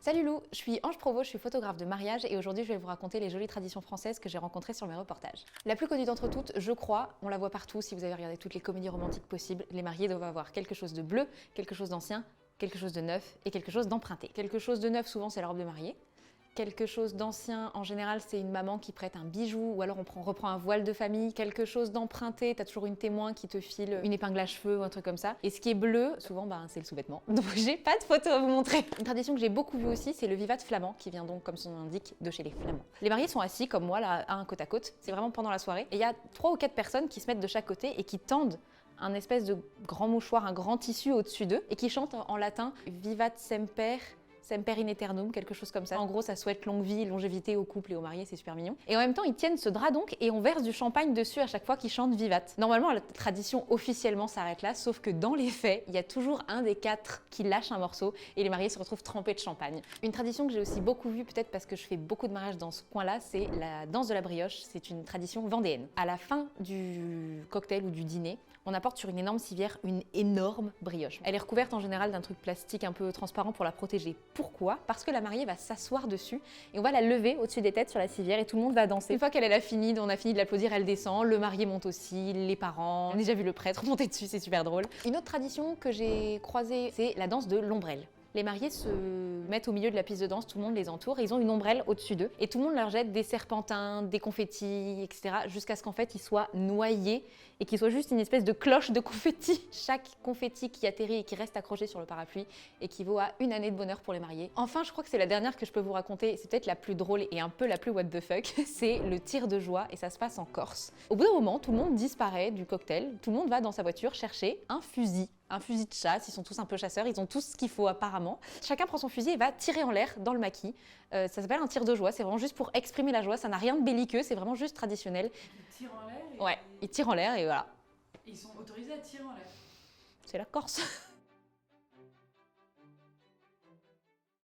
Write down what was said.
Salut Lou, je suis Ange Provost, je suis photographe de mariage et aujourd'hui je vais vous raconter les jolies traditions françaises que j'ai rencontrées sur mes reportages. La plus connue d'entre toutes, je crois, on la voit partout si vous avez regardé toutes les comédies romantiques possibles, les mariés doivent avoir quelque chose de bleu, quelque chose d'ancien, quelque chose de neuf et quelque chose d'emprunté. Quelque chose de neuf, souvent c'est la robe de mariée. Quelque chose d'ancien, en général, c'est une maman qui prête un bijou ou alors on reprend un voile de famille. Quelque chose d'emprunté, t'as toujours une témoin qui te file une épingle à cheveux ou un truc comme ça. Et ce qui est bleu, souvent, c'est le sous-vêtement. Donc j'ai pas de photo à vous montrer. Une tradition que j'ai beaucoup vue aussi, c'est le vivat flamand qui vient donc, comme son nom l'indique, de chez les Flamands. Les mariés sont assis comme moi, là, à un côte à côte. C'est vraiment pendant la soirée. Et il y a 3 ou 4 personnes qui se mettent de chaque côté et qui tendent un espèce de grand mouchoir, un grand tissu au-dessus d'eux et qui chantent en latin Vivat semper in aeternum, quelque chose comme ça. En gros, ça souhaite longue vie, longévité au couple et aux mariés, c'est super mignon. Et en même temps, ils tiennent ce drap donc et on verse du champagne dessus à chaque fois qu'ils chantent Vivat. Normalement, la tradition officiellement s'arrête là, sauf que dans les faits, il y a toujours un des 4 qui lâche un morceau et les mariés se retrouvent trempés de champagne. Une tradition que j'ai aussi beaucoup vue, peut-être parce que je fais beaucoup de mariages dans ce coin-là, c'est la danse de la brioche. C'est une tradition vendéenne. À la fin du cocktail ou du dîner, on apporte sur une énorme civière une énorme brioche. Elle est recouverte en général d'un truc plastique un peu transparent pour la protéger. Pourquoi? Parce que la mariée va s'asseoir dessus et on va la lever au-dessus des têtes sur la civière et tout le monde va danser. Une fois qu'elle a fini, on a fini de l'applaudir, elle descend, le marié monte aussi, les parents, on a déjà vu le prêtre monter dessus, c'est super drôle. Une autre tradition que j'ai croisée, c'est la danse de l'ombrelle. Les mariés se mettent au milieu de la piste de danse, tout le monde les entoure et ils ont une ombrelle au-dessus d'eux. Et tout le monde leur jette des serpentins, des confettis, etc. jusqu'à ce qu'en fait ils soient noyés et qu'ils soient juste une espèce de cloche de confettis. Chaque confetti qui atterrit et qui reste accroché sur le parapluie équivaut à une année de bonheur pour les mariés. Enfin, je crois que c'est la dernière que je peux vous raconter, c'est peut-être la plus drôle et un peu la plus what the fuck, c'est le tir de joie et ça se passe en Corse. Au bout d'un moment, tout le monde disparaît du cocktail, tout le monde va dans sa voiture chercher un fusil de chasse, ils sont tous un peu chasseurs, ils ont tous ce qu'il faut apparemment. Chacun prend son fusil et va tirer en l'air dans le maquis. Ça s'appelle un tir de joie, c'est vraiment juste pour exprimer la joie, ça n'a rien de belliqueux, c'est vraiment juste traditionnel. Ils tirent en l'air Ouais, ils tirent en l'air et voilà. ils sont autorisés à tirer en l'air. C'est la Corse.